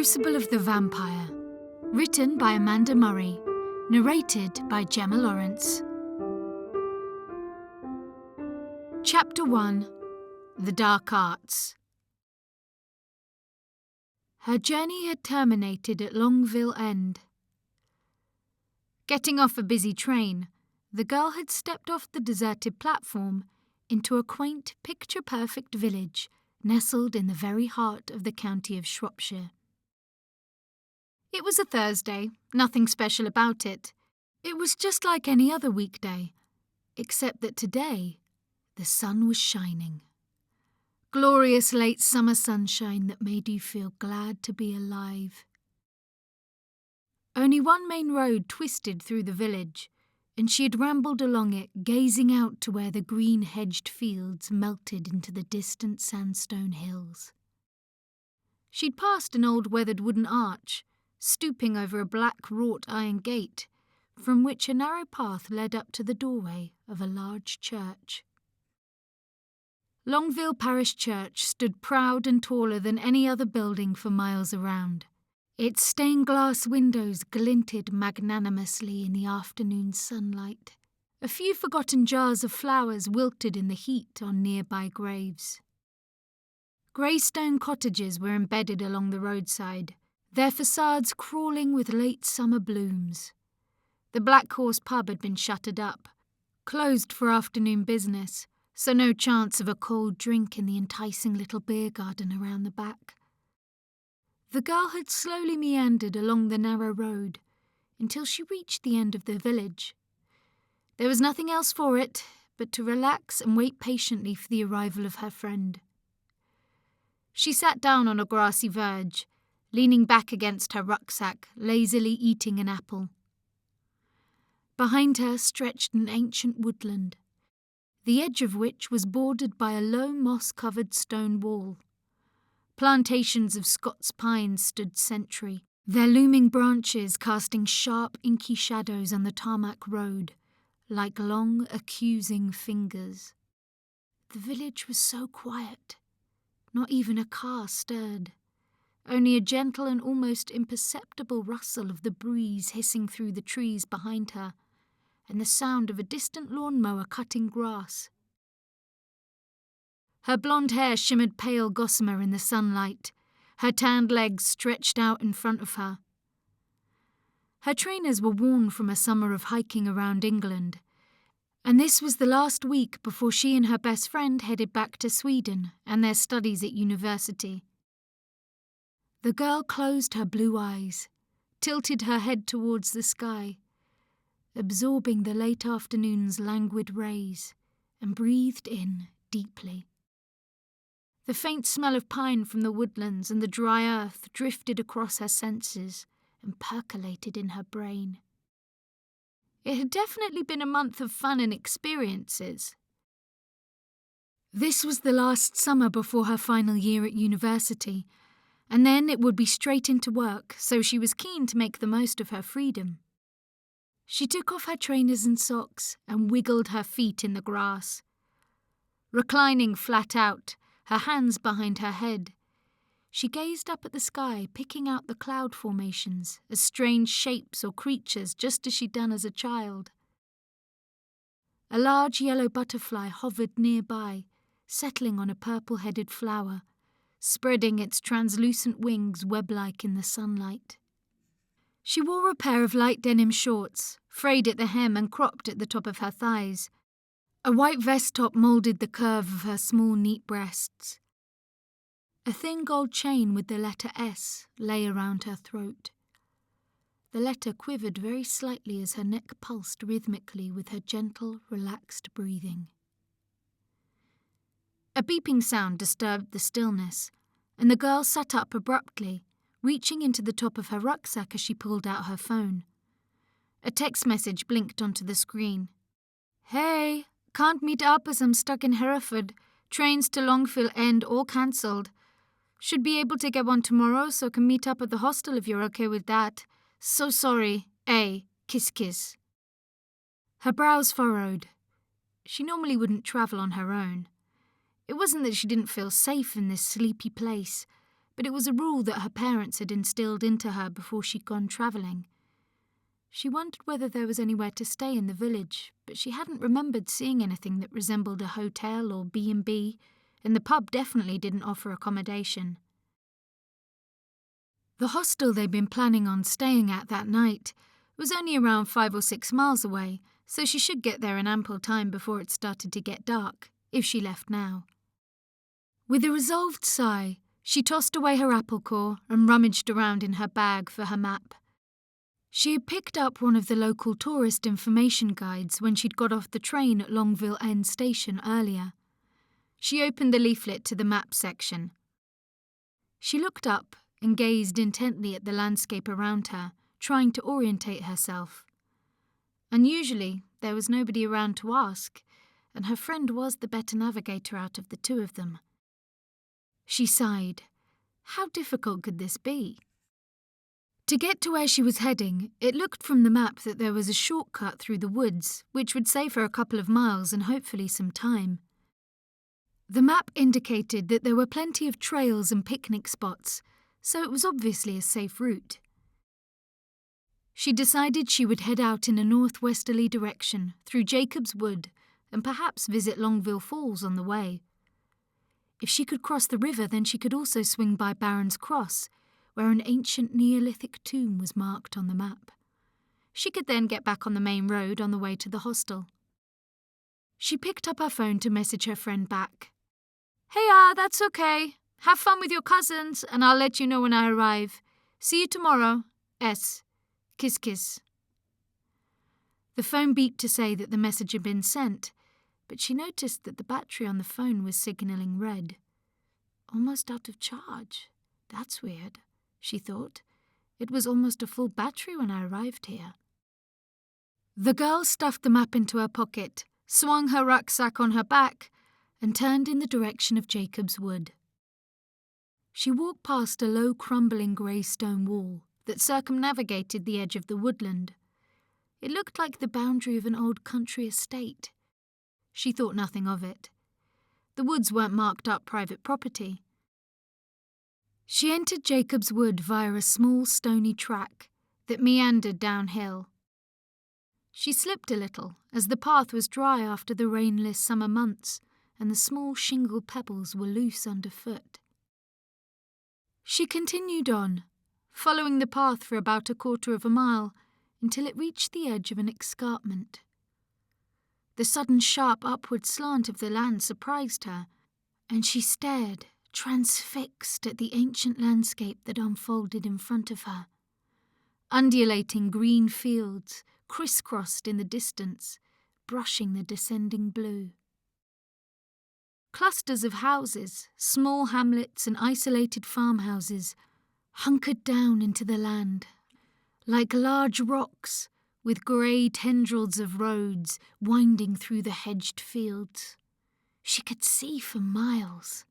Crucible of the Vampire, written by Amanda Murray, narrated by Gemma Lawrence. Chapter 1. The Dark Arts. Her journey had terminated at Longville End. Getting off a busy train, the girl had stepped off the deserted platform into a quaint, picture-perfect village nestled in the very heart of the county of Shropshire. It was a Thursday, nothing special about it. It was just like any other weekday, except that today the sun was shining. Glorious late summer sunshine that made you feel glad to be alive. Only one main road twisted through the village, and she had rambled along it, gazing out to where the green-hedged fields melted into the distant sandstone hills. She'd passed an old weathered wooden arch, stooping over a black wrought iron gate, from which a narrow path led up to the doorway of a large church. Longville Parish Church stood proud and taller than any other building for miles around. Its stained-glass windows glinted magnanimously in the afternoon sunlight. A few forgotten jars of flowers wilted in the heat on nearby graves. Grey stone cottages were embedded along the roadside, their facades crawling with late summer blooms. The Black Horse pub had been shuttered up, closed for afternoon business, so no chance of a cold drink in the enticing little beer garden around the back. The girl had slowly meandered along the narrow road until she reached the end of the village. There was nothing else for it but to relax and wait patiently for the arrival of her friend. She sat down on a grassy verge, leaning back against her rucksack, lazily eating an apple. Behind her stretched an ancient woodland, the edge of which was bordered by a low moss-covered stone wall. Plantations of Scots pines stood sentry, their looming branches casting sharp, inky shadows on the tarmac road, like long, accusing fingers. The village was so quiet. Not even a car stirred. Only a gentle and almost imperceptible rustle of the breeze hissing through the trees behind her, and the sound of a distant lawnmower cutting grass. Her blonde hair shimmered pale gossamer in the sunlight, her tanned legs stretched out in front of her. Her trainers were worn from a summer of hiking around England, and this was the last week before she and her best friend headed back to Sweden and their studies at university. The girl closed her blue eyes, tilted her head towards the sky, absorbing the late afternoon's languid rays, and breathed in deeply. The faint smell of pine from the woodlands and the dry earth drifted across her senses and percolated in her brain. It had definitely been a month of fun and experiences. This was the last summer before her final year at university, and then it would be straight into work, so she was keen to make the most of her freedom. She took off her trainers and socks and wiggled her feet in the grass. Reclining flat out, her hands behind her head, she gazed up at the sky, picking out the cloud formations as strange shapes or creatures, just as she'd done as a child. A large yellow butterfly hovered nearby, settling on a purple-headed flower, spreading its translucent wings web-like in the sunlight. She wore a pair of light denim shorts, frayed at the hem and cropped at the top of her thighs. A white vest top moulded the curve of her small, neat breasts. A thin gold chain with the letter S lay around her throat. The letter quivered very slightly as her neck pulsed rhythmically with her gentle, relaxed breathing. A beeping sound disturbed the stillness, and the girl sat up abruptly, reaching into the top of her rucksack as she pulled out her phone. A text message blinked onto the screen. "Hey! Can't meet up as I'm stuck in Hereford. Trains to Longville End all cancelled. Should be able to get one tomorrow, so can meet up at the hostel if you're okay with that. So sorry. A. Kiss kiss." Her brows furrowed. She normally wouldn't travel on her own. It wasn't that she didn't feel safe in this sleepy place, but it was a rule that her parents had instilled into her before she'd gone travelling. She wondered whether there was anywhere to stay in the village, but she hadn't remembered seeing anything that resembled a hotel or B&B, and the pub definitely didn't offer accommodation. The hostel they'd been planning on staying at that night was only around 5 or 6 miles away, so she should get there in ample time before it started to get dark, if she left now. With a resolved sigh, she tossed away her apple core and rummaged around in her bag for her map. She had picked up one of the local tourist information guides when she'd got off the train at Longville End station earlier. She opened the leaflet to the map section. She looked up and gazed intently at the landscape around her, trying to orientate herself. Unusually, there was nobody around to ask, and her friend was the better navigator out of the two of them. She sighed. How difficult could this be? To get to where she was heading, it looked from the map that there was a shortcut through the woods, which would save her a couple of miles and hopefully some time. The map indicated that there were plenty of trails and picnic spots, so it was obviously a safe route. She decided she would head out in a northwesterly direction through Jacob's Wood and perhaps visit Longville Falls on the way. If she could cross the river, then she could also swing by Baron's Cross, where an ancient Neolithic tomb was marked on the map. She could then get back on the main road on the way to the hostel. She picked up her phone to message her friend back. "Hey, that's okay. Have fun with your cousins, and I'll let you know when I arrive. See you tomorrow. S. Kiss kiss." The phone beeped to say that the message had been sent, but she noticed that the battery on the phone was signalling red. Almost out of charge. That's weird, she thought. It was almost a full battery when I arrived here. The girl stuffed the map into her pocket, swung her rucksack on her back, and turned in the direction of Jacob's Wood. She walked past a low, crumbling grey stone wall that circumnavigated the edge of the woodland. It looked like the boundary of an old country estate. She thought nothing of it. The woods weren't marked up private property. She entered Jacob's Wood via a small stony track that meandered downhill. She slipped a little, as the path was dry after the rainless summer months, and the small shingle pebbles were loose underfoot. She continued on, following the path for about a quarter of a mile, until it reached the edge of an escarpment. The sudden sharp upward slant of the land surprised her, and she stared, transfixed, at the ancient landscape that unfolded in front of her. Undulating green fields, crisscrossed in the distance, brushing the descending blue. Clusters of houses, small hamlets and isolated farmhouses, hunkered down into the land, like large rocks, with grey tendrils of roads winding through the hedged fields. She could see for miles.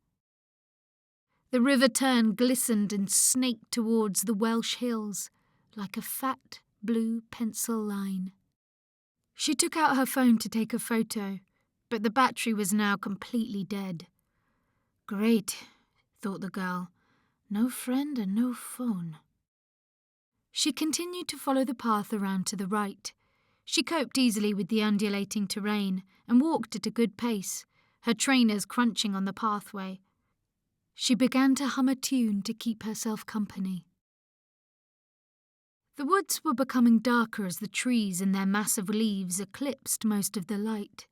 The river Tern glistened and snaked towards the Welsh hills, like a fat blue pencil line. She took out her phone to take a photo, but the battery was now completely dead. Great, thought the girl. No friend and no phone. She continued to follow the path around to the right. She coped easily with the undulating terrain and walked at a good pace, her trainers crunching on the pathway. She began to hum a tune to keep herself company. The woods were becoming darker as the trees and their massive leaves eclipsed most of the light.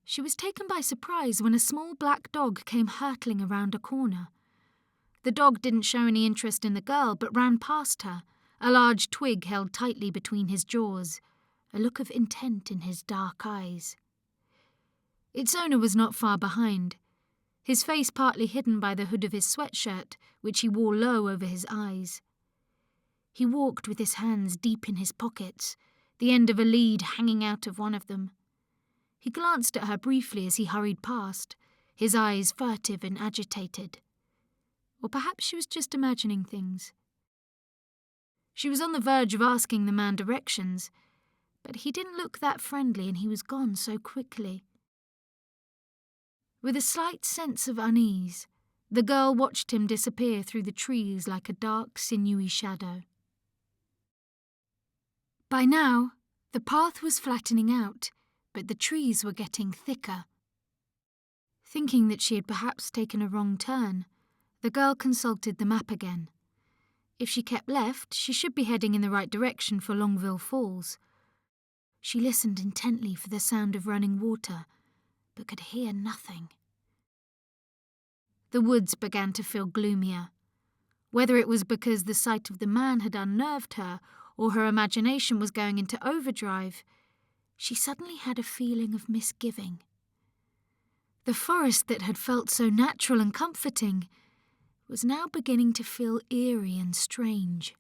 She was taken by surprise when a small black dog came hurtling around a corner. The dog didn't show any interest in the girl, but ran past her, a large twig held tightly between his jaws, a look of intent in his dark eyes. Its owner was not far behind, his face partly hidden by the hood of his sweatshirt, which he wore low over his eyes. He walked with his hands deep in his pockets, the end of a lead hanging out of one of them. He glanced at her briefly as he hurried past, his eyes furtive and agitated. Or perhaps she was just imagining things. She was on the verge of asking the man directions, but he didn't look that friendly and he was gone so quickly. With a slight sense of unease, The girl watched him disappear through the trees like a dark, sinewy shadow. By now, the path was flattening out, but the trees were getting thicker. Thinking that she had perhaps taken a wrong turn, the girl consulted the map again. If she kept left, she should be heading in the right direction for Longville Falls. She listened intently for the sound of running water, but could hear nothing. The woods began to feel gloomier. Whether it was because the sight of the man had unnerved her or her imagination was going into overdrive, she suddenly had a feeling of misgiving. The forest that had felt so natural and comforting was now beginning to feel eerie and strange.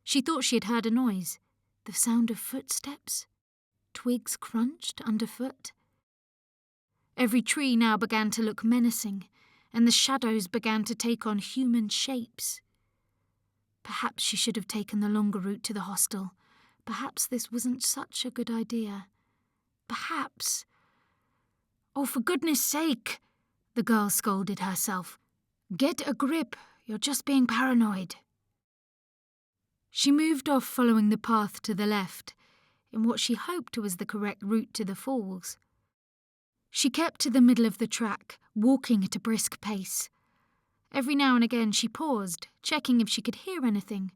She thought she had heard a noise, the sound of footsteps. Twigs crunched underfoot. Every tree now began to look menacing, and the shadows began to take on human shapes. Perhaps she should have taken the longer route to the hostel. Perhaps this wasn't such a good idea. Perhaps... "Oh, for goodness sake," the girl scolded herself. "Get a grip, you're just being paranoid." She moved off following the path to the left, in what she hoped was the correct route to the falls. She kept to the middle of the track, walking at a brisk pace. Every now and again she paused, checking if she could hear anything,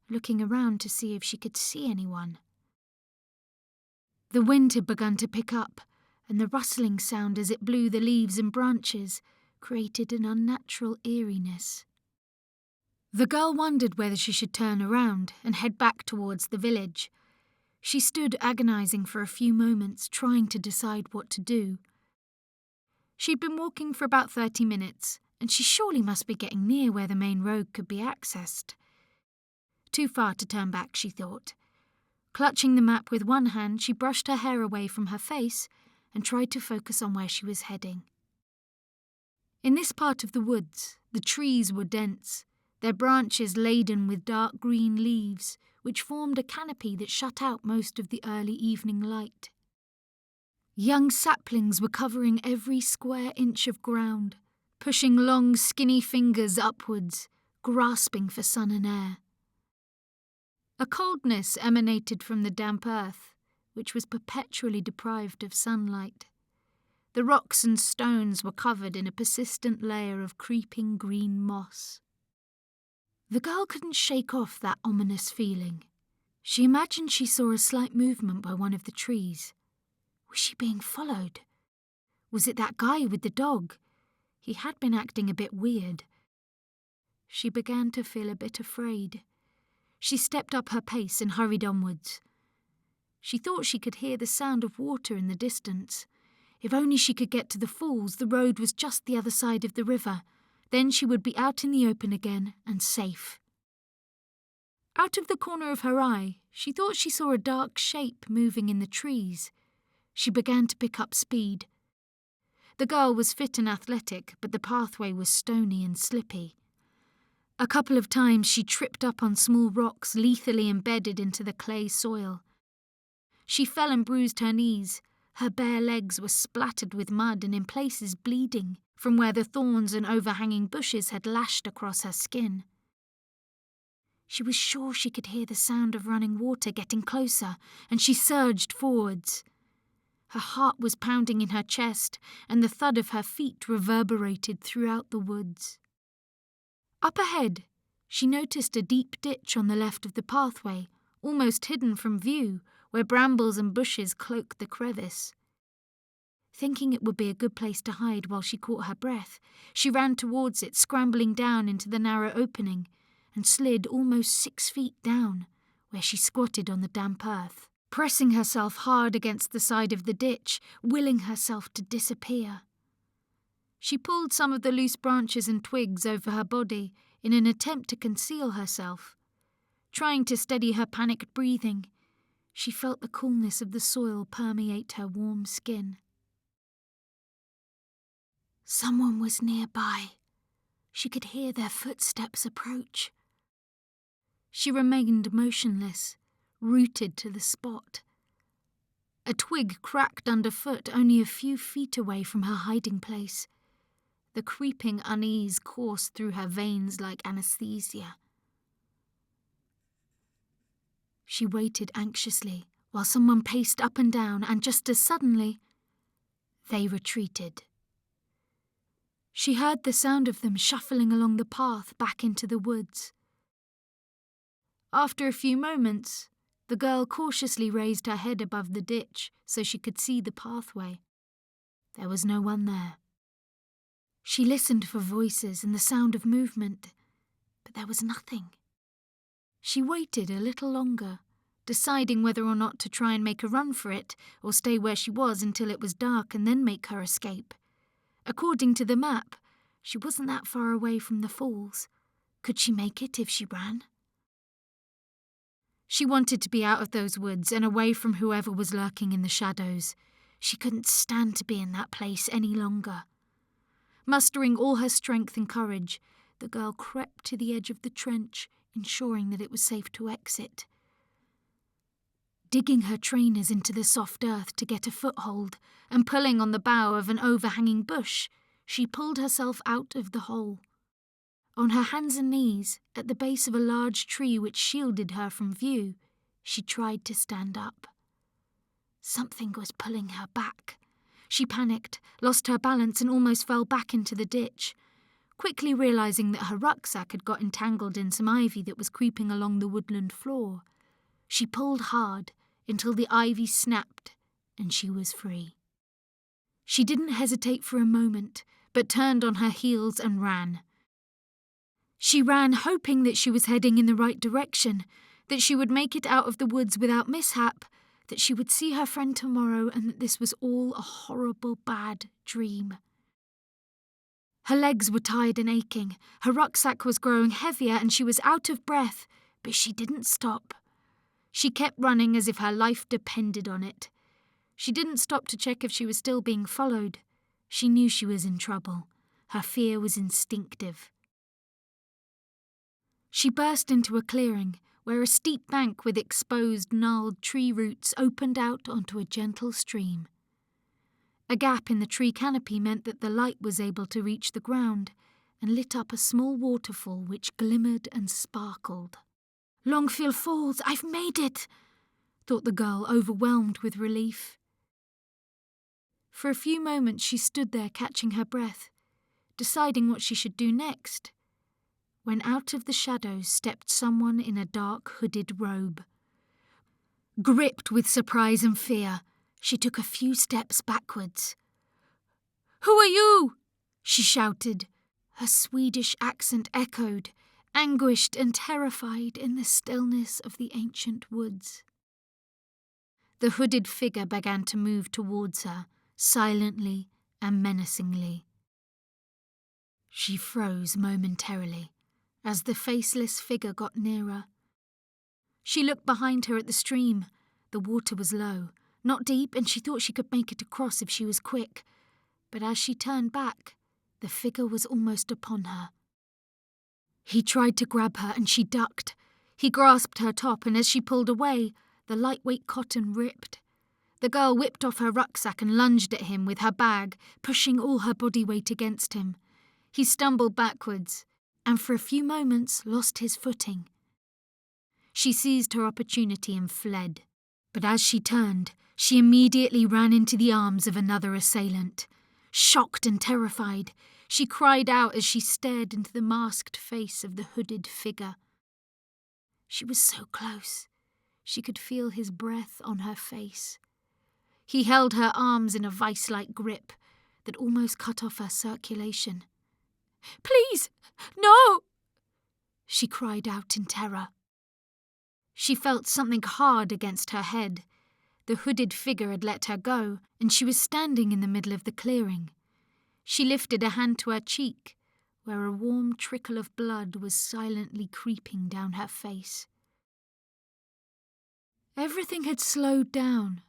looking around to see if she could see anyone. The wind had begun to pick up, and the rustling sound as it blew the leaves and branches created an unnatural eeriness. The girl wondered whether she should turn around and head back towards the village. She stood agonizing for a few moments, trying to decide what to do. She'd been walking for about 30 minutes, and she surely must be getting near where the main road could be accessed. Too far to turn back, she thought. Clutching the map with one hand, she brushed her hair away from her face and tried to focus on where she was heading. In this part of the woods, the trees were dense, their branches laden with dark green leaves, which formed a canopy that shut out most of the early evening light. Young saplings were covering every square inch of ground, pushing long, skinny fingers upwards, grasping for sun and air. A coldness emanated from the damp earth, which was perpetually deprived of sunlight. The rocks and stones were covered in a persistent layer of creeping green moss. The girl couldn't shake off that ominous feeling. She imagined she saw a slight movement by one of the trees. Was she being followed? Was it that guy with the dog? He had been acting a bit weird. She began to feel a bit afraid. She stepped up her pace and hurried onwards. She thought she could hear the sound of water in the distance. If only she could get to the falls, the road was just the other side of the river. Then she would be out in the open again and safe. Out of the corner of her eye, she thought she saw a dark shape moving in the trees. She began to pick up speed. The girl was fit and athletic, but the pathway was stony and slippy. A couple of times she tripped up on small rocks lethally embedded into the clay soil. She fell and bruised her knees. Her bare legs were splattered with mud and in places bleeding from where the thorns and overhanging bushes had lashed across her skin. She was sure she could hear the sound of running water getting closer, and she surged forwards. Her heart was pounding in her chest, and the thud of her feet reverberated throughout the woods. Up ahead, she noticed a deep ditch on the left of the pathway, almost hidden from view, where brambles and bushes cloaked the crevice. Thinking it would be a good place to hide while she caught her breath, she ran towards it, scrambling down into the narrow opening, and slid almost 6 feet down, where she squatted on the damp earth, pressing herself hard against the side of the ditch, willing herself to disappear. She pulled some of the loose branches and twigs over her body in an attempt to conceal herself. Trying to steady her panicked breathing, she felt the coolness of the soil permeate her warm skin. Someone was nearby. She could hear their footsteps approach. She remained motionless, rooted to the spot. A twig cracked underfoot only a few feet away from her hiding place. The creeping unease coursed through her veins like anesthesia. She waited anxiously while someone paced up and down, and just as suddenly, they retreated. She heard the sound of them shuffling along the path back into the woods. After a few moments, the girl cautiously raised her head above the ditch so she could see the pathway. There was no one there. She listened for voices and the sound of movement, but there was nothing. She waited a little longer, deciding whether or not to try and make a run for it or stay where she was until it was dark and then make her escape. According to the map, she wasn't that far away from the falls. Could she make it if she ran? She wanted to be out of those woods and away from whoever was lurking in the shadows. She couldn't stand to be in that place any longer. Mustering all her strength and courage, the girl crept to the edge of the trench, ensuring that it was safe to exit. Digging her trainers into the soft earth to get a foothold and pulling on the bough of an overhanging bush, she pulled herself out of the hole. On her hands and knees, at the base of a large tree which shielded her from view, she tried to stand up. Something was pulling her back. She panicked, lost her balance and almost fell back into the ditch. Quickly realising that her rucksack had got entangled in some ivy that was creeping along the woodland floor, she pulled hard until the ivy snapped and she was free. She didn't hesitate for a moment, but turned on her heels and ran. She ran hoping that she was heading in the right direction, that she would make it out of the woods without mishap, that she would see her friend tomorrow and that this was all a horrible bad dream. Her legs were tired and aching, her rucksack was growing heavier and she was out of breath, but she didn't stop. She kept running as if her life depended on it. She didn't stop to check if she was still being followed. She knew she was in trouble. Her fear was instinctive. She burst into a clearing, where a steep bank with exposed, gnarled tree roots opened out onto a gentle stream. A gap in the tree canopy meant that the light was able to reach the ground and lit up a small waterfall which glimmered and sparkled. "Longville Falls, I've made it!" thought the girl, overwhelmed with relief. For a few moments she stood there catching her breath, deciding what she should do next, when out of the shadows stepped someone in a dark hooded robe. Gripped with surprise and fear, she took a few steps backwards. "Who are you?" she shouted. Her Swedish accent echoed, anguished and terrified in the stillness of the ancient woods. The hooded figure began to move towards her, silently and menacingly. She froze momentarily as the faceless figure got nearer. She looked behind her at the stream. The water was low, not deep, and she thought she could make it across if she was quick. But as she turned back, the figure was almost upon her. He tried to grab her and she ducked. He grasped her top, and as she pulled away, the lightweight cotton ripped. The girl whipped off her rucksack and lunged at him with her bag, pushing all her body weight against him. He stumbled backwards, and for a few moments lost his footing. She seized her opportunity and fled, but as she turned, she immediately ran into the arms of another assailant. Shocked and terrified, she cried out as she stared into the masked face of the hooded figure. She was so close, she could feel his breath on her face. He held her arms in a vice-like grip that almost cut off her circulation. "Please, no!" she cried out in terror. She felt something hard against her head. The hooded figure had let her go, and she was standing in the middle of the clearing. She lifted a hand to her cheek, where a warm trickle of blood was silently creeping down her face. Everything had slowed down,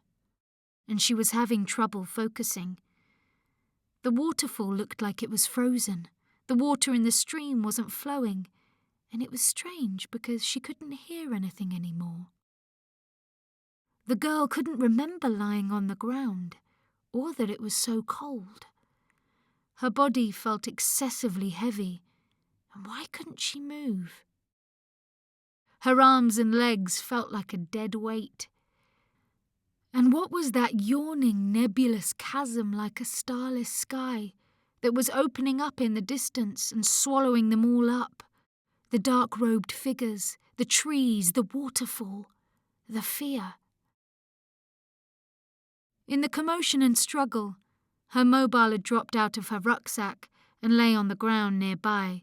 and she was having trouble focusing. The waterfall looked like it was frozen. The water in the stream wasn't flowing, and it was strange because she couldn't hear anything anymore. The girl couldn't remember lying on the ground, or that it was so cold. Her body felt excessively heavy, and why couldn't she move? Her arms and legs felt like a dead weight. And what was that yawning, nebulous chasm like a starless sky that was opening up in the distance and swallowing them all up? The dark-robed figures, the trees, the waterfall, the fear. In the commotion and struggle, her mobile had dropped out of her rucksack and lay on the ground nearby.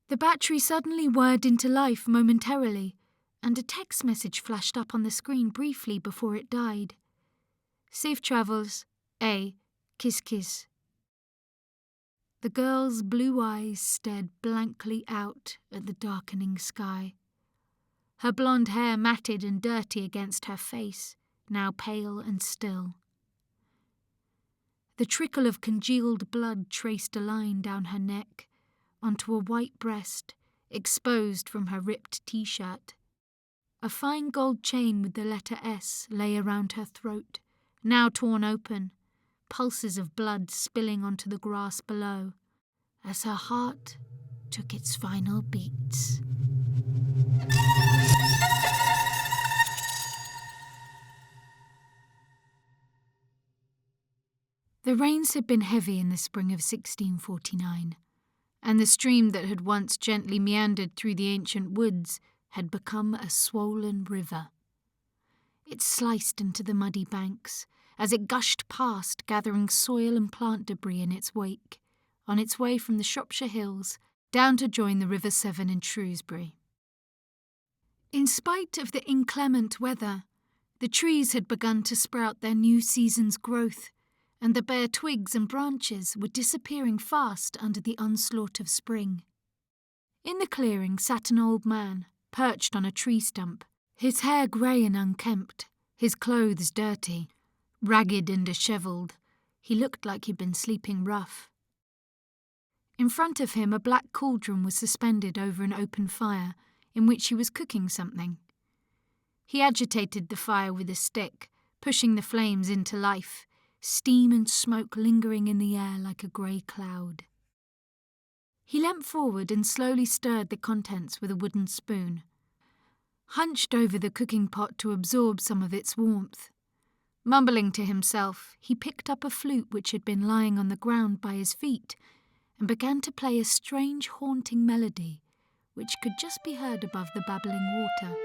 The battery suddenly whirred into life momentarily, and a text message flashed up on the screen briefly before it died. Safe travels, A. Kiss Kiss. The girl's blue eyes stared blankly out at the darkening sky. Her blonde hair matted and dirty against her face, now pale and still. The trickle of congealed blood traced a line down her neck, onto a white breast, exposed from her ripped t-shirt. A fine gold chain with the letter S lay around her throat, now torn open, pulses of blood spilling onto the grass below, as her heart took its final beats. The rains had been heavy in the spring of 1649, and the stream that had once gently meandered through the ancient woods had become a swollen river. It sliced into the muddy banks as it gushed past, gathering soil and plant debris in its wake, on its way from the Shropshire hills down to join the River Severn in Shrewsbury. In spite of the inclement weather, the trees had begun to sprout their new season's growth, and the bare twigs and branches were disappearing fast under the onslaught of spring. In the clearing sat an old man, perched on a tree stump, his hair grey and unkempt, his clothes dirty. Ragged and dishevelled, he looked like he'd been sleeping rough. In front of him a black cauldron was suspended over an open fire, in which he was cooking something. He agitated the fire with a stick, pushing the flames into life, steam and smoke lingering in the air like a grey cloud. He leant forward and slowly stirred the contents with a wooden spoon. Hunched over the cooking pot to absorb some of its warmth. Mumbling to himself, he picked up a flute which had been lying on the ground by his feet and began to play a strange haunting melody which could just be heard above the babbling water.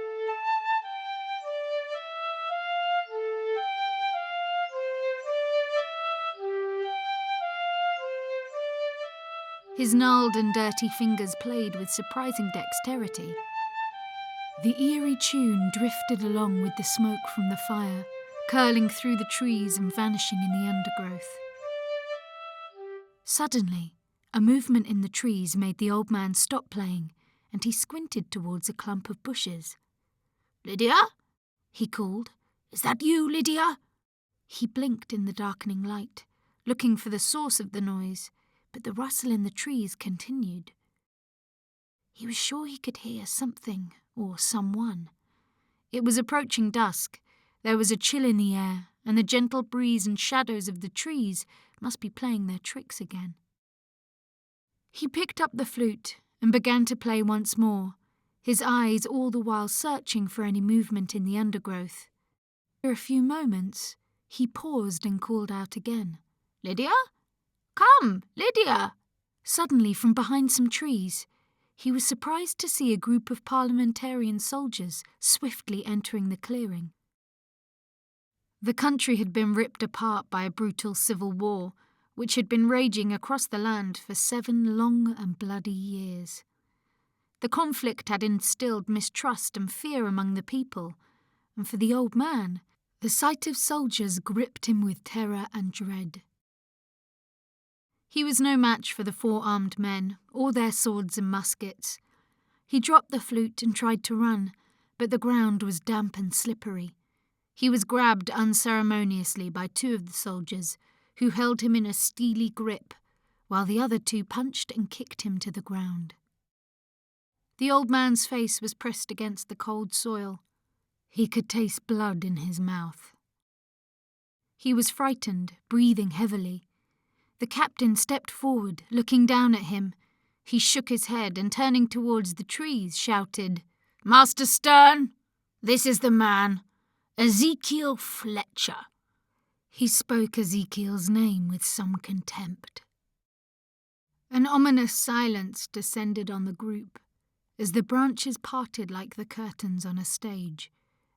His gnarled and dirty fingers played with surprising dexterity. The eerie tune drifted along with the smoke from the fire, curling through the trees and vanishing in the undergrowth. Suddenly, a movement in the trees made the old man stop playing, and he squinted towards a clump of bushes. "Lydia?" he called. "Is that you, Lydia?" He blinked in the darkening light, looking for the source of the noise, but the rustle in the trees continued. He was sure he could hear something or someone. It was approaching dusk. There was a chill in the air, and the gentle breeze and shadows of the trees must be playing their tricks again. He picked up the flute and began to play once more, his eyes all the while searching for any movement in the undergrowth. For a few moments, he paused and called out again. "Lydia? Come, Lydia!" Suddenly, from behind some trees, he was surprised to see a group of parliamentarian soldiers swiftly entering the clearing. The country had been ripped apart by a brutal civil war, which had been raging across the land for 7 long and bloody years. The conflict had instilled mistrust and fear among the people, and for the old man, the sight of soldiers gripped him with terror and dread. He was no match for the 4 armed men, or their swords and muskets. He dropped the flute and tried to run, but the ground was damp and slippery. He was grabbed unceremoniously by 2 of the soldiers, who held him in a steely grip, while the other 2 punched and kicked him to the ground. The old man's face was pressed against the cold soil. He could taste blood in his mouth. He was frightened, breathing heavily. The captain stepped forward, looking down at him. He shook his head and, turning towards the trees, shouted, "Master Stern, this is the man, Ezekiel Fletcher." He spoke Ezekiel's name with some contempt. An ominous silence descended on the group as the branches parted like the curtains on a stage,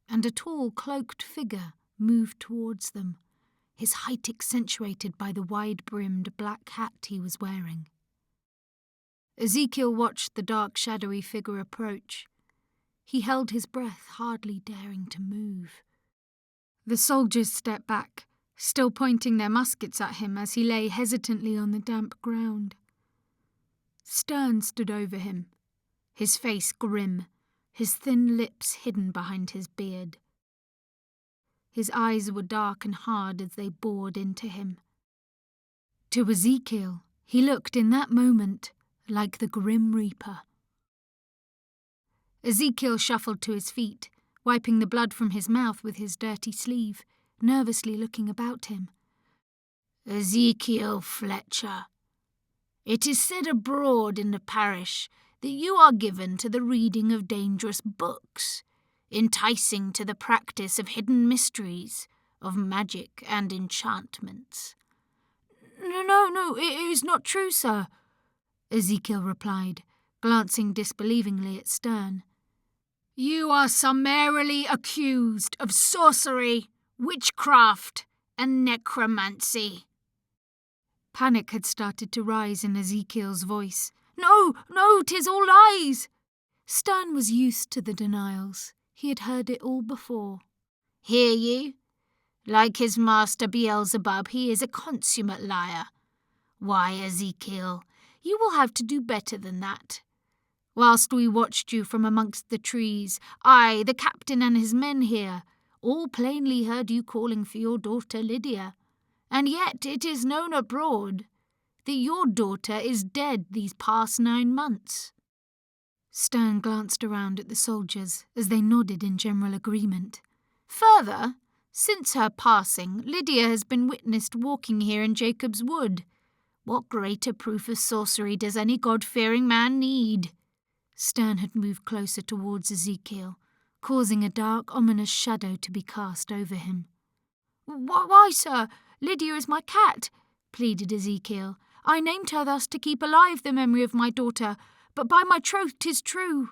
and a tall, cloaked figure moved towards them, his height accentuated by the wide-brimmed black hat he was wearing. Ezekiel watched the dark, shadowy figure approach. He held his breath, hardly daring to move. The soldiers stepped back, still pointing their muskets at him as he lay hesitantly on the damp ground. Stern stood over him, his face grim, his thin lips hidden behind his beard. His eyes were dark and hard as they bored into him. To Ezekiel, he looked in that moment like the Grim Reaper. Ezekiel shuffled to his feet, wiping the blood from his mouth with his dirty sleeve, nervously looking about him. "Ezekiel Fletcher, it is said abroad in the parish that you are given to the reading of dangerous books, enticing to the practice of hidden mysteries, of magic and enchantments." No, it is not true, sir," Ezekiel replied, glancing disbelievingly at Stern. "You are summarily accused of sorcery, witchcraft, and necromancy." Panic had started to rise in Ezekiel's voice. No, 'tis all lies." Stern was used to the denials. He had heard it all before. "Hear ye? Like his master Beelzebub, he is a consummate liar. Why, Ezekiel, you will have to do better than that. Whilst we watched you from amongst the trees, I, the captain and his men here, all plainly heard you calling for your daughter Lydia, and yet it is known abroad that your daughter is dead these past 9 months. Stern glanced around at the soldiers as they nodded in general agreement. "Further, since her passing, Lydia has been witnessed walking here in Jacob's Wood. What greater proof of sorcery does any God-fearing man need?" Stern had moved closer towards Ezekiel, causing a dark, ominous shadow to be cast over him. Why, sir, Lydia is my cat," pleaded Ezekiel. "I named her thus to keep alive the memory of my daughter, but by my troth 'tis true."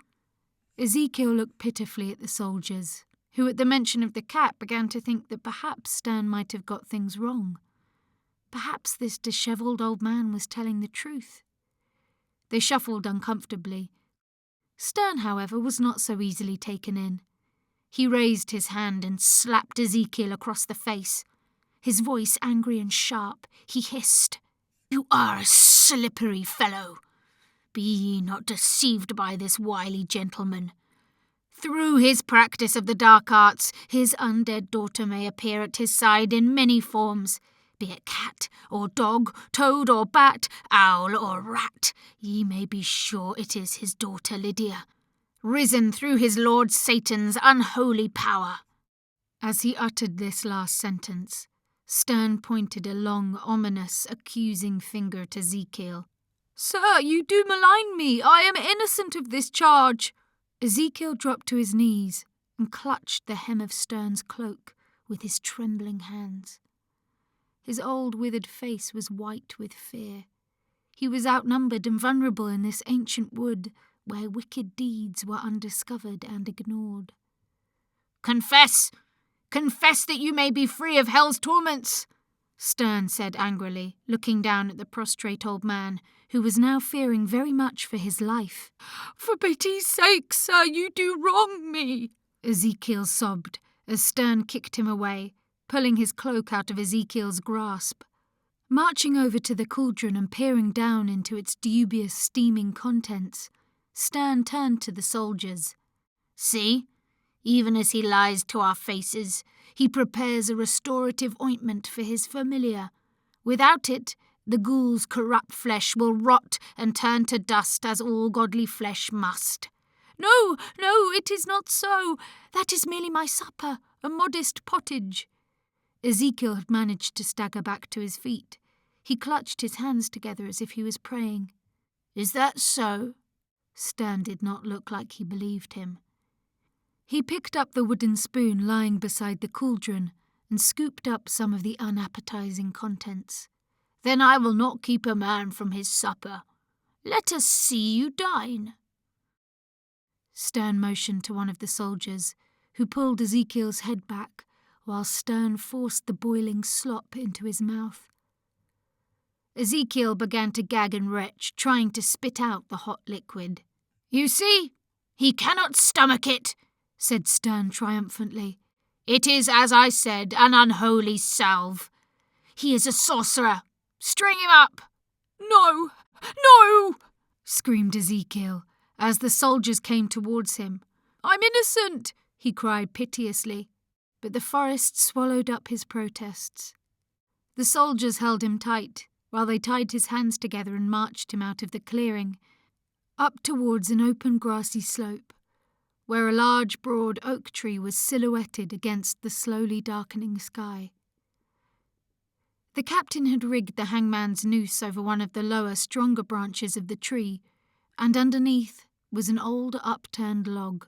Ezekiel looked pitifully at the soldiers, who at the mention of the cat began to think that perhaps Stern might have got things wrong. Perhaps this dishevelled old man was telling the truth. They shuffled uncomfortably. Stern, however, was not so easily taken in. He raised his hand and slapped Ezekiel across the face. His voice angry and sharp, he hissed, "You are a slippery fellow. Be ye not deceived by this wily gentleman. Through his practice of the dark arts, his undead daughter may appear at his side in many forms, be it cat or dog, toad or bat, owl or rat. Ye may be sure it is his daughter Lydia, risen through his lord Satan's unholy power." As he uttered this last sentence, Stern pointed a long, ominous, accusing finger at Ezekiel. "Sir, you do malign me. I am innocent of this charge." Ezekiel dropped to his knees and clutched the hem of Stern's cloak with his trembling hands. His old, withered face was white with fear. He was outnumbered and vulnerable in this ancient wood where wicked deeds were undiscovered and ignored. "Confess! Confess that you may be free of hell's torments," Stern said angrily, looking down at the prostrate old man, who was now fearing very much for his life. "For pity's sake, sir, you do wrong me," Ezekiel sobbed, as Stern kicked him away, pulling his cloak out of Ezekiel's grasp. Marching over to the cauldron and peering down into its dubious, steaming contents, Stern turned to the soldiers. "See, even as he lies to our faces, he prepares a restorative ointment for his familiar. Without it, the ghoul's corrupt flesh will rot and turn to dust, as all godly flesh must." No, it is not so. That is merely my supper, a modest pottage." Ezekiel had managed to stagger back to his feet. He clutched his hands together as if he was praying. "Is that so?" Stern did not look like he believed him. He picked up the wooden spoon lying beside the cauldron and scooped up some of the unappetizing contents. "Then I will not keep a man from his supper. Let us see you dine." Stern motioned to one of the soldiers, who pulled Ezekiel's head back, while Stern forced the boiling slop into his mouth. Ezekiel began to gag and retch, trying to spit out the hot liquid. "You see, he cannot stomach it," said Stern triumphantly. "It is, as I said, an unholy salve. He is a sorcerer. String him up." "No, no!" screamed Ezekiel, as the soldiers came towards him. "I'm innocent," he cried piteously, but the forest swallowed up his protests. The soldiers held him tight, while they tied his hands together and marched him out of the clearing, up towards an open grassy slope, where a large broad oak tree was silhouetted against the slowly darkening sky. The captain had rigged the hangman's noose over one of the lower, stronger branches of the tree, and underneath was an old upturned log.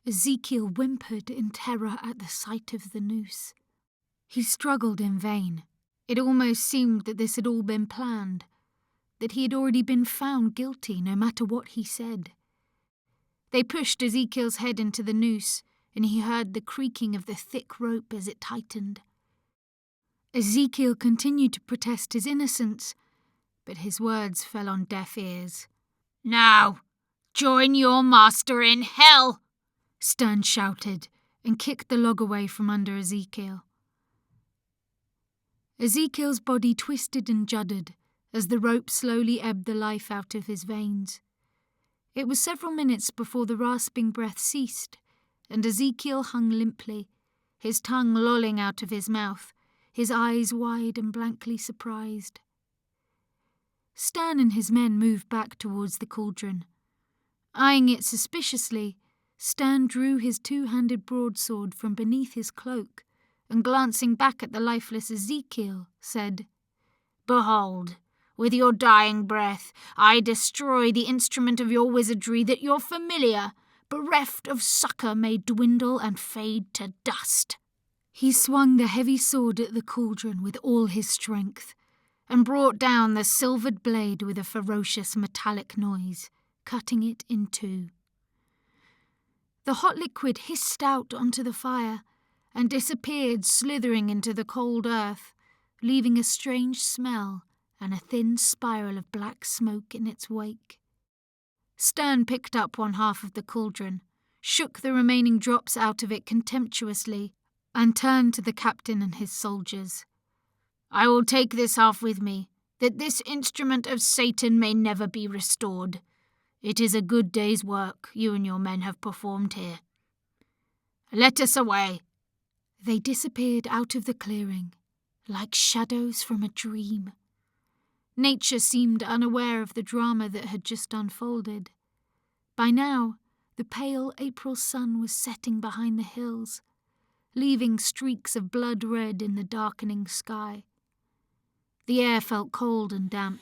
Ezekiel whimpered in terror at the sight of the noose. He struggled in vain. It almost seemed that this had all been planned, that he had already been found guilty no matter what he said. They pushed Ezekiel's head into the noose, and he heard the creaking of the thick rope as it tightened. Ezekiel continued to protest his innocence, but his words fell on deaf ears. "Now, join your master in hell!" Stern shouted, and kicked the log away from under Ezekiel. Ezekiel's body twisted and juddered as the rope slowly ebbed the life out of his veins. It was several minutes before the rasping breath ceased, and Ezekiel hung limply, his tongue lolling out of his mouth, his eyes wide and blankly surprised. Stern and his men moved back towards the cauldron. Eyeing it suspiciously, Stern drew his two-handed broadsword from beneath his cloak, and glancing back at the lifeless Ezekiel, said, "Behold, with your dying breath, I destroy the instrument of your wizardry that your familiar, bereft of succour, may dwindle and fade to dust." He swung the heavy sword at the cauldron with all his strength, and brought down the silvered blade with a ferocious metallic noise, cutting it in two. The hot liquid hissed out onto the fire, and disappeared slithering into the cold earth, leaving a strange smell and a thin spiral of black smoke in its wake. Stern picked up one half of the cauldron, shook the remaining drops out of it contemptuously, and turned to the captain and his soldiers. "I will take this half with me, that this instrument of Satan may never be restored. It is a good day's work you and your men have performed here. Let us away." They disappeared out of the clearing, like shadows from a dream. Nature seemed unaware of the drama that had just unfolded. By now, the pale April sun was setting behind the hills, leaving streaks of blood red in the darkening sky. The air felt cold and damp.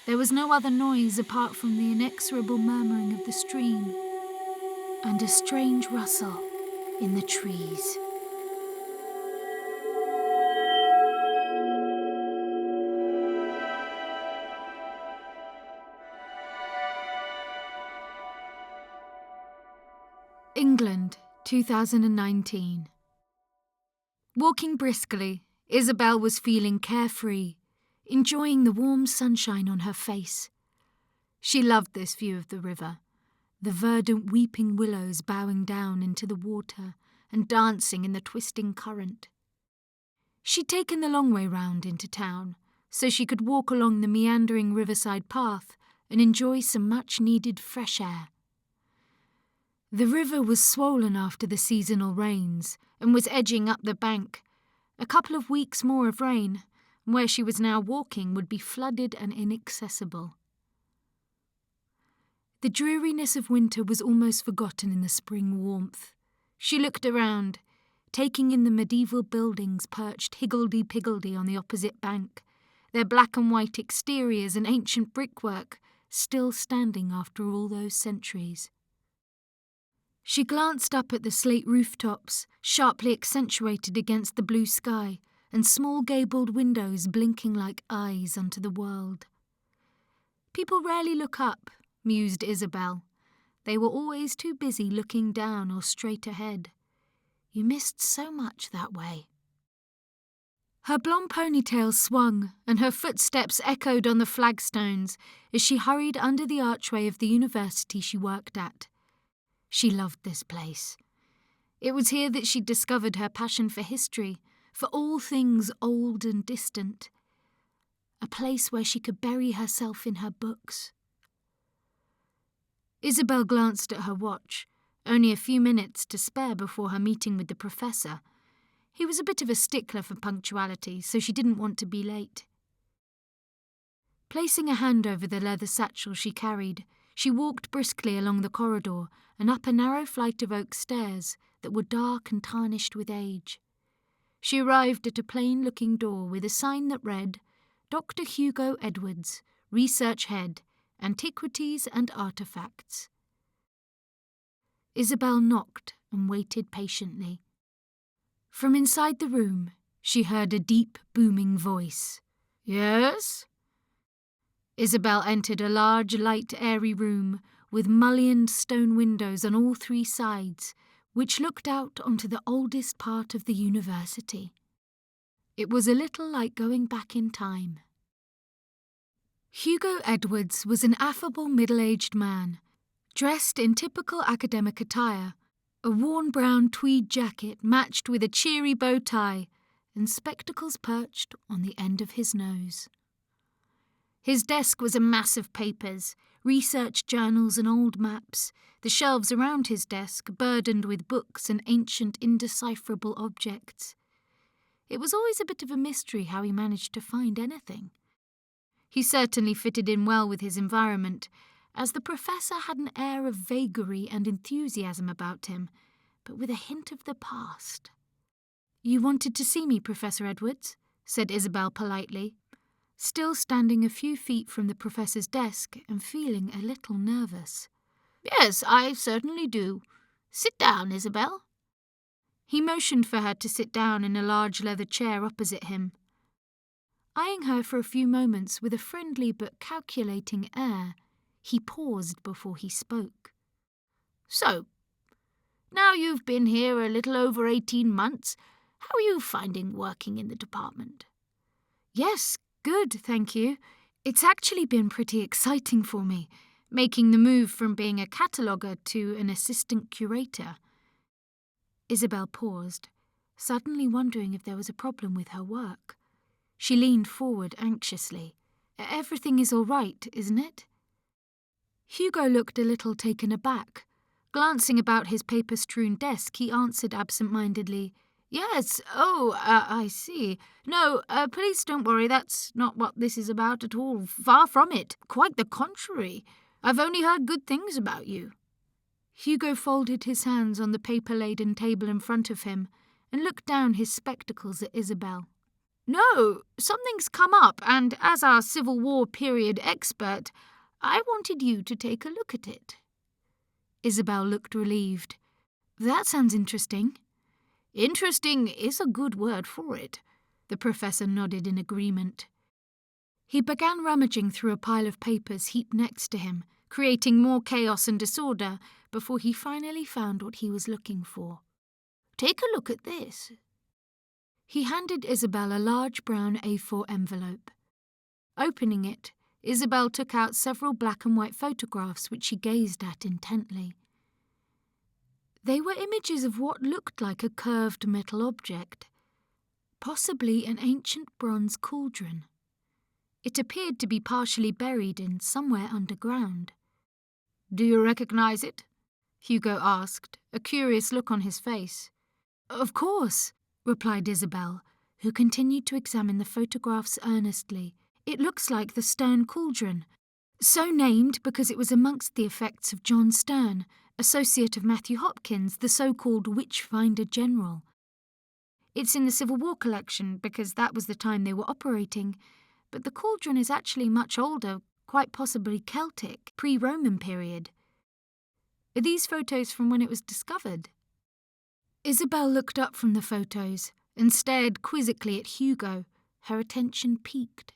There was no other noise apart from the inexorable murmuring of the stream, and a strange rustle in the trees. England, 2019. Walking briskly, Isabelle was feeling carefree, enjoying the warm sunshine on her face. She loved this view of the river, the verdant weeping willows bowing down into the water and dancing in the twisting current. She'd taken the long way round into town, so she could walk along the meandering riverside path and enjoy some much-needed fresh air. The river was swollen after the seasonal rains and was edging up the bank. A couple of weeks more of rain, and where she was now walking would be flooded and inaccessible. The dreariness of winter was almost forgotten in the spring warmth. She looked around, taking in the medieval buildings perched higgledy-piggledy on the opposite bank, their black and white exteriors and ancient brickwork still standing after all those centuries. She glanced up at the slate rooftops, sharply accentuated against the blue sky, and small gabled windows blinking like eyes onto the world. People rarely look up, mused Isabelle. They were always too busy looking down or straight ahead. You missed so much that way. Her blonde ponytail swung, and her footsteps echoed on the flagstones as she hurried under the archway of the university she worked at. She loved this place. It was here that she discovered her passion for history, for all things old and distant. A place where she could bury herself in her books. Isabelle glanced at her watch, only a few minutes to spare before her meeting with the professor. He was a bit of a stickler for punctuality, so she didn't want to be late. Placing a hand over the leather satchel she carried, she walked briskly along the corridor and up a narrow flight of oak stairs that were dark and tarnished with age. She arrived at a plain-looking door with a sign that read, Dr. Hugo Edwards, Research Head, Antiquities and Artefacts. Isabelle knocked and waited patiently. From inside the room, she heard a deep, booming voice. Yes? Isabelle entered a large, light, airy room with mullioned stone windows on all three sides, which looked out onto the oldest part of the university. It was a little like going back in time. Hugo Edwards was an affable middle-aged man, dressed in typical academic attire, a worn brown tweed jacket matched with a cheery bow tie and spectacles perched on the end of his nose. His desk was a mass of papers, research journals and old maps, the shelves around his desk burdened with books and ancient indecipherable objects. It was always a bit of a mystery how he managed to find anything. He certainly fitted in well with his environment, as the professor had an air of vagary and enthusiasm about him, but with a hint of the past. "You wanted to see me, Professor Edwards?" said Isabelle politely, still standing a few feet from the professor's desk and feeling a little nervous. "Yes, I certainly do. Sit down, Isabelle." He motioned for her to sit down in a large leather chair opposite him. Eyeing her for a few moments with a friendly but calculating air, he paused before he spoke. "So, now you've been here a little over 18 months, how are you finding working in the department?" "Yes, good, thank you. It's actually been pretty exciting for me, making the move from being a cataloguer to an assistant curator." Isabelle paused, suddenly wondering if there was a problem with her work. She leaned forward anxiously. "Everything is all right, isn't it?" Hugo looked a little taken aback. Glancing about his paper-strewn desk, he answered absent-mindedly, "Yes, I see. No, please don't worry, that's not what this is about at all. Far from it. Quite the contrary. I've only heard good things about you." Hugo folded his hands on the paper-laden table in front of him and looked down his spectacles at Isabelle. "No, something's come up, and as our Civil War period expert, I wanted you to take a look at it." Isabelle looked relieved. "That sounds interesting." "Interesting is a good word for it." The professor nodded in agreement. He began rummaging through a pile of papers heaped next to him, creating more chaos and disorder before he finally found what he was looking for. "Take a look at this." He handed Isabelle a large brown A4 envelope. Opening it, Isabelle took out several black and white photographs which she gazed at intently. They were images of what looked like a curved metal object, possibly an ancient bronze cauldron. It appeared to be partially buried in somewhere underground. "Do you recognize it?" Hugo asked, a curious look on his face. "Of course," replied Isabelle, who continued to examine the photographs earnestly. "It looks like the Stern Cauldron, so named because it was amongst the effects of John Stern, associate of Matthew Hopkins, the so-called Witchfinder General. It's in the Civil War collection because that was the time they were operating, but the cauldron is actually much older, quite possibly Celtic, pre-Roman period. Are these photos from when it was discovered? Isabelle looked up from the photos and stared quizzically at Hugo, her attention piqued.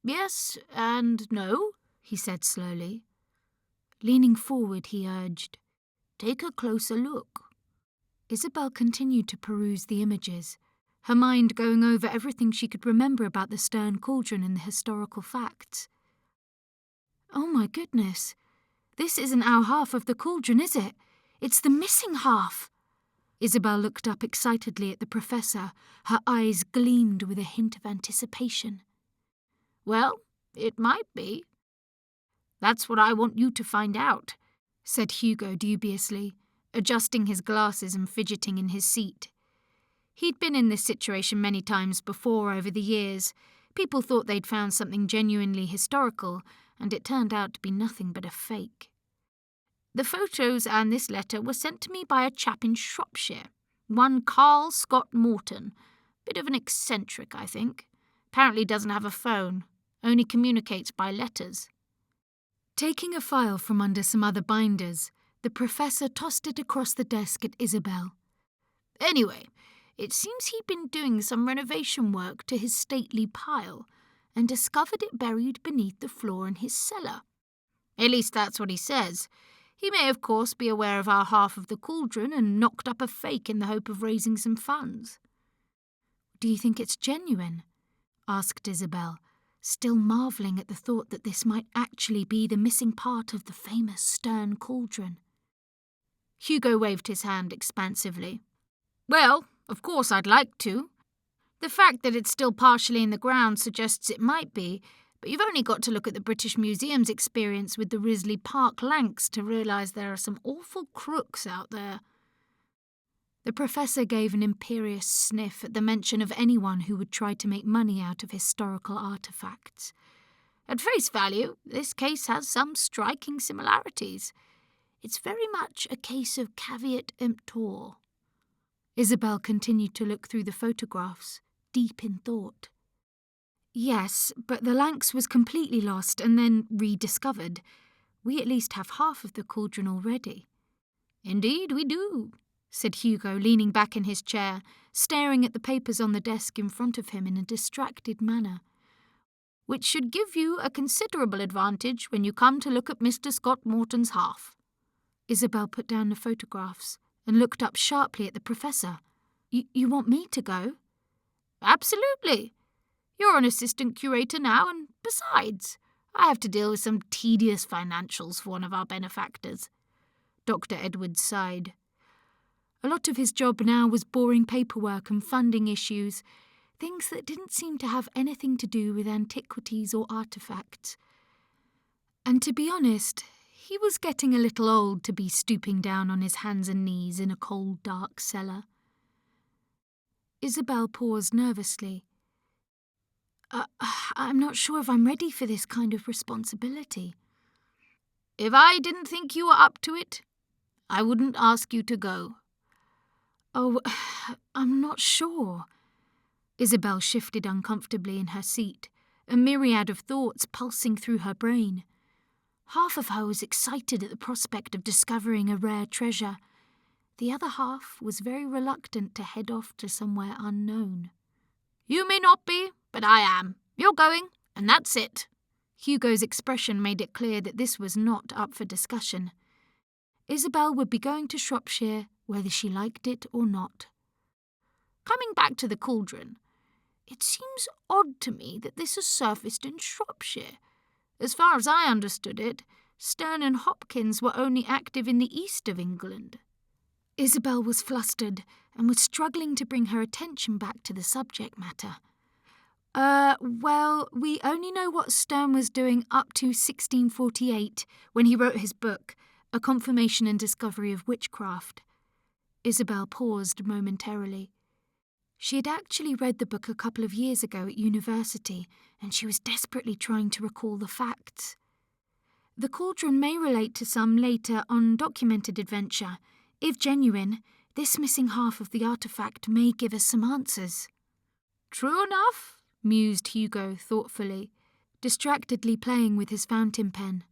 Yes and no, he said slowly. Leaning forward, he urged, take a closer look. Isabelle continued to peruse the images, her mind going over everything she could remember about the stern cauldron and the historical facts. Oh my goodness, this isn't our half of the cauldron, is it? It's the missing half. Isabelle looked up excitedly at the professor, her eyes gleamed with a hint of anticipation. Well, it might be. That's what I want you to find out, said Hugo dubiously, adjusting his glasses and fidgeting in his seat. He'd been in this situation many times before over the years. People thought they'd found something genuinely historical, and it turned out to be nothing but a fake. The photos and this letter were sent to me by a chap in Shropshire, one Carl Scott Morton. Bit of an eccentric, I think. Apparently doesn't have a phone, only communicates by letters. Taking a file from under some other binders, the professor tossed it across the desk at Isabelle. Anyway, it seems he'd been doing some renovation work to his stately pile and discovered it buried beneath the floor in his cellar. At least that's what he says. He may, of course, be aware of our half of the cauldron and knocked up a fake in the hope of raising some funds. Do you think it's genuine? Asked Isabelle, still marvelling at the thought that this might actually be the missing part of the famous stern cauldron. Hugo waved his hand expansively. Well, of course I'd like to. The fact that it's still partially in the ground suggests it might be, but you've only got to look at the British Museum's experience with the Risley Park Lancs to realise there are some awful crooks out there. The professor gave an imperious sniff at the mention of anyone who would try to make money out of historical artefacts. At face value, this case has some striking similarities. It's very much a case of caveat emptor. Isabelle continued to look through the photographs, deep in thought. Yes, but the Lancs was completely lost and then rediscovered. We at least have half of the cauldron already. Indeed we do, said Hugo, leaning back in his chair, staring at the papers on the desk in front of him in a distracted manner. Which should give you a considerable advantage when you come to look at Mr. Scott Morton's half. Isabelle put down the photographs and looked up sharply at the professor. You want me to go? Absolutely. You're an assistant curator now, and besides, I have to deal with some tedious financials for one of our benefactors. Dr. Edwards sighed. A lot of his job now was boring paperwork and funding issues, things that didn't seem to have anything to do with antiquities or artefacts. And to be honest, he was getting a little old to be stooping down on his hands and knees in a cold, dark cellar. Isabelle paused nervously. I'm not sure if I'm ready for this kind of responsibility. If I didn't think you were up to it, I wouldn't ask you to go. Oh, I'm not sure. Isabelle shifted uncomfortably in her seat, a myriad of thoughts pulsing through her brain. Half of her was excited at the prospect of discovering a rare treasure. The other half was very reluctant to head off to somewhere unknown. You may not be, but I am. You're going, and that's it. Hugo's expression made it clear that this was not up for discussion. Isabelle would be going to Shropshire, whether she liked it or not. Coming back to the cauldron, it seems odd to me that this has surfaced in Shropshire. As far as I understood it, Stern and Hopkins were only active in the east of England. Isabelle was flustered and was struggling to bring her attention back to the subject matter. Well, we only know what Stern was doing up to 1648, when he wrote his book, A Confirmation and Discovery of Witchcraft. Isabelle paused momentarily. She had actually read the book a couple of years ago at university, and she was desperately trying to recall the facts. The cauldron may relate to some later, undocumented adventure. If genuine, this missing half of the artefact may give us some answers. True enough, mused Hugo thoughtfully, distractedly playing with his fountain pen.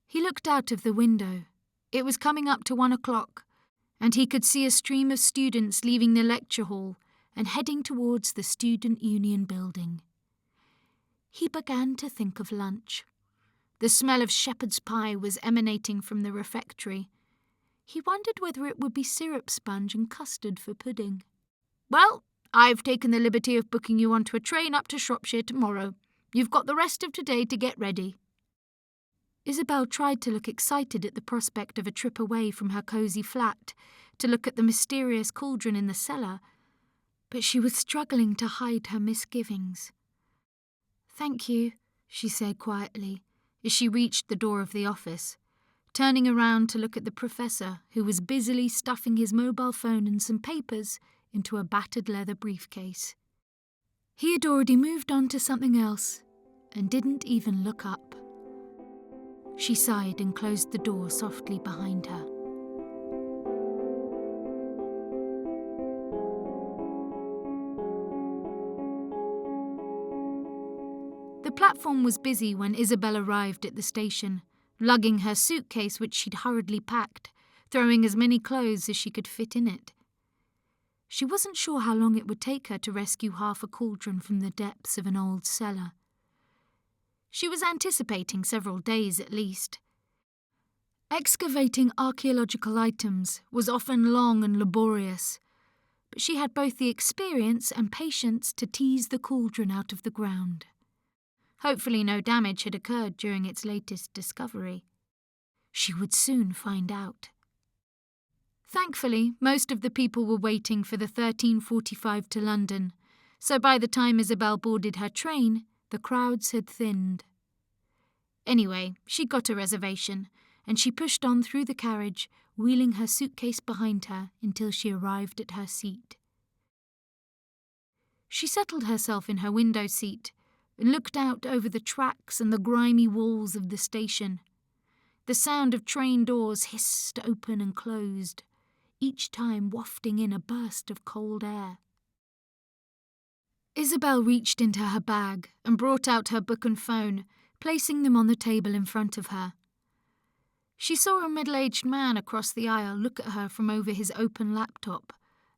He looked out of the window. It was coming up to 1 o'clock, and he could see a stream of students leaving the lecture hall and heading towards the Student Union building. He began to think of lunch. The smell of shepherd's pie was emanating from the refectory. He wondered whether it would be syrup sponge and custard for pudding. "Well, I've taken the liberty of booking you onto a train up to Shropshire tomorrow. You've got the rest of today to get ready." Isabelle tried to look excited at the prospect of a trip away from her cosy flat to look at the mysterious cauldron in the cellar, but she was struggling to hide her misgivings. "Thank you," she said quietly as she reached the door of the office, turning around to look at the professor, who was busily stuffing his mobile phone and some papers into a battered leather briefcase. He had already moved on to something else and didn't even look up. She sighed and closed the door softly behind her. The platform was busy when Isabelle arrived at the station, lugging her suitcase which she'd hurriedly packed, throwing as many clothes as she could fit in it. She wasn't sure how long it would take her to rescue half a cauldron from the depths of an old cellar. She was anticipating several days at least. Excavating archaeological items was often long and laborious, but she had both the experience and patience to tease the cauldron out of the ground. Hopefully no damage had occurred during its latest discovery. She would soon find out. Thankfully, most of the people were waiting for the 13:45 to London, so by the time Isabelle boarded her train, the crowds had thinned. Anyway, she got a reservation, and she pushed on through the carriage, wheeling her suitcase behind her until she arrived at her seat. She settled herself in her window seat and looked out over the tracks and the grimy walls of the station. The sound of train doors hissed open and closed, each time wafting in a burst of cold air. Isabelle reached into her bag and brought out her book and phone, placing them on the table in front of her. She saw a middle-aged man across the aisle look at her from over his open laptop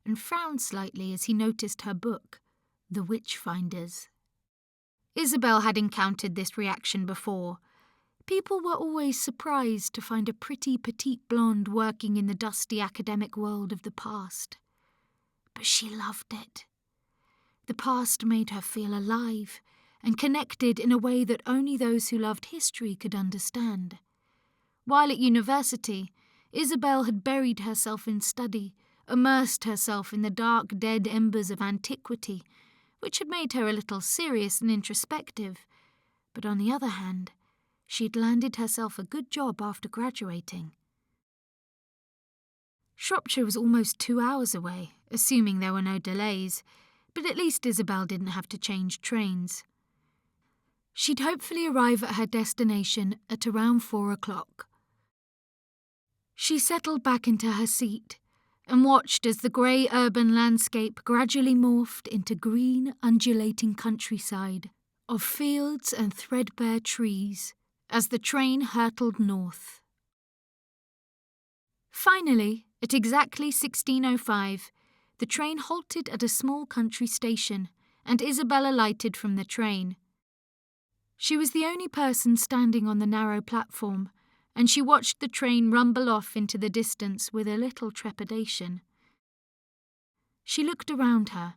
and frown slightly as he noticed her book, The Witchfinders. Isabelle had encountered this reaction before. People were always surprised to find a pretty petite blonde working in the dusty academic world of the past. But she loved it. The past made her feel alive and connected in a way that only those who loved history could understand. While at university, Isabelle had buried herself in study, immersed herself in the dark, dead embers of antiquity, which had made her a little serious and introspective. But on the other hand, she had landed herself a good job after graduating. Shropshire was almost 2 hours away, assuming there were no delays, but at least Isabelle didn't have to change trains. She'd hopefully arrive at her destination at around 4 o'clock. She settled back into her seat and watched as the grey urban landscape gradually morphed into green, undulating countryside of fields and threadbare trees as the train hurtled north. Finally, at exactly 16:05, the train halted at a small country station, and Isabelle alighted from the train. She was the only person standing on the narrow platform, and she watched the train rumble off into the distance with a little trepidation. She looked around her.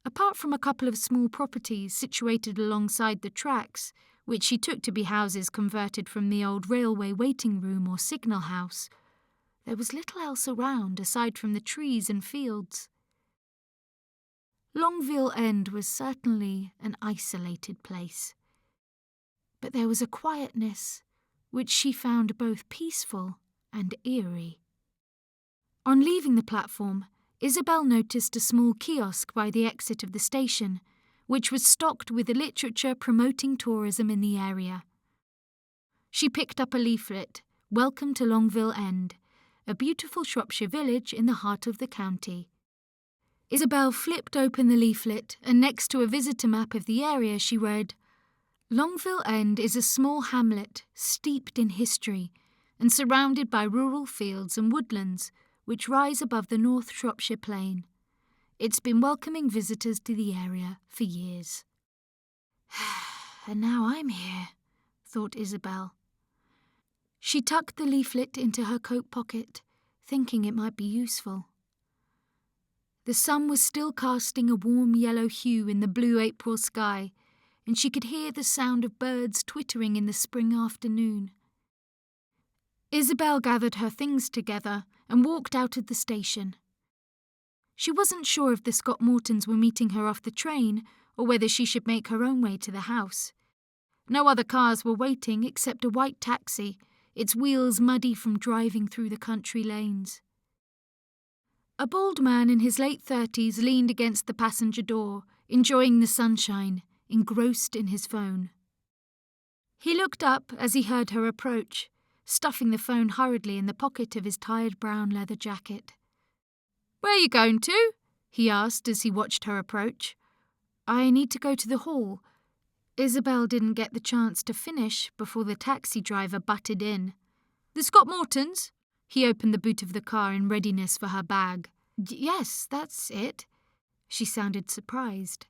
Apart from a couple of small properties situated alongside the tracks, which she took to be houses converted from the old railway waiting room or signal house, there was little else around aside from the trees and fields. Longville End was certainly an isolated place, but there was a quietness which she found both peaceful and eerie. On leaving the platform, Isabelle noticed a small kiosk by the exit of the station, which was stocked with the literature promoting tourism in the area. She picked up a leaflet, Welcome to Longville End, a beautiful Shropshire village in the heart of the county. Isabelle flipped open the leaflet, and next to a visitor map of the area she read, "Longville End is a small hamlet steeped in history and surrounded by rural fields and woodlands which rise above the North Shropshire plain. It's been welcoming visitors to the area for years." "And now I'm here," thought Isabelle. She tucked the leaflet into her coat pocket, thinking it might be useful. The sun was still casting a warm yellow hue in the blue April sky, and she could hear the sound of birds twittering in the spring afternoon. Isabelle gathered her things together and walked out of the station. She wasn't sure if the Scott Mortons were meeting her off the train or whether she should make her own way to the house. No other cars were waiting except a white taxi, its wheels muddy from driving through the country lanes. A bald man in his late 30s leaned against the passenger door, enjoying the sunshine, engrossed in his phone. He looked up as he heard her approach, stuffing the phone hurriedly in the pocket of his tired brown leather jacket. "Where are you going to?" he asked as he watched her approach. "I need to go to the hall." Isabelle didn't get the chance to finish before the taxi driver butted in. "The Scott Mortons?" He opened the boot of the car in readiness for her bag. "Yes, that's it." She sounded surprised.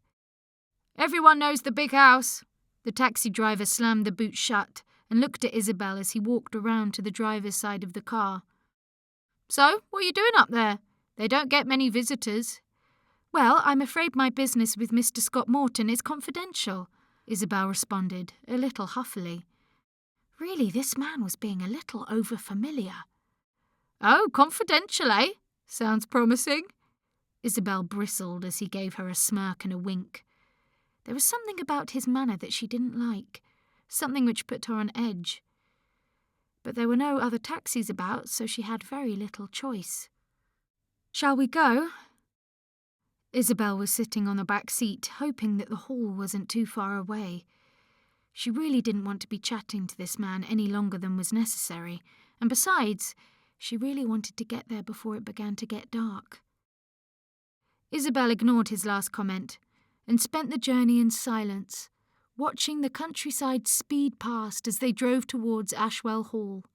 "Everyone knows the big house." The taxi driver slammed the boot shut and looked at Isabelle as he walked around to the driver's side of the car. "So, what are you doing up there? They don't get many visitors." "Well, I'm afraid my business with Mr. Scott Morton is confidential," Isabelle responded, a little huffily. Really, this man was being a little over-familiar. "Oh, confidential, eh? Sounds promising." Isabelle bristled as he gave her a smirk and a wink. There was something about his manner that she didn't like, something which put her on edge. But there were no other taxis about, so she had very little choice. "Shall we go?" Isabelle was sitting on the back seat, hoping that the hall wasn't too far away. She really didn't want to be chatting to this man any longer than was necessary, and besides, she really wanted to get there before it began to get dark. Isabelle ignored his last comment and spent the journey in silence, watching the countryside speed past as they drove towards Ashwell Hall.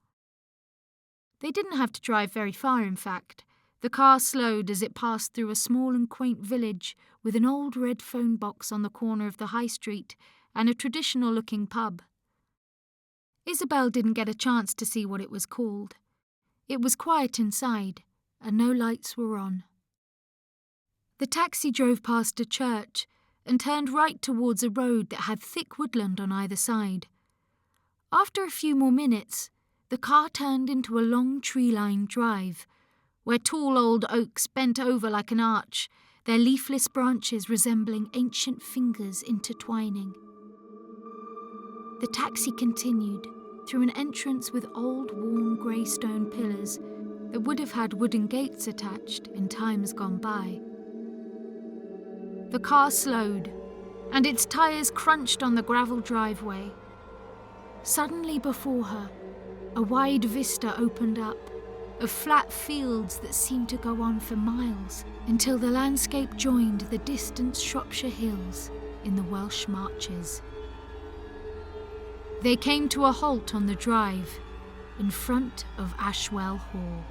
They didn't have to drive very far, in fact. The car slowed as it passed through a small and quaint village with an old red phone box on the corner of the high street and a traditional-looking pub. Isabelle didn't get a chance to see what it was called. It was quiet inside, and no lights were on. The taxi drove past a church and turned right towards a road that had thick woodland on either side. After a few more minutes, the car turned into a long tree-lined drive, where tall old oaks bent over like an arch, their leafless branches resembling ancient fingers intertwining. The taxi continued through an entrance with old, worn grey stone pillars that would have had wooden gates attached in times gone by. The car slowed, and its tyres crunched on the gravel driveway. Suddenly before her, a wide vista opened up, of flat fields that seemed to go on for miles, until the landscape joined the distant Shropshire hills in the Welsh Marches. They came to a halt on the drive, in front of Ashwell Hall.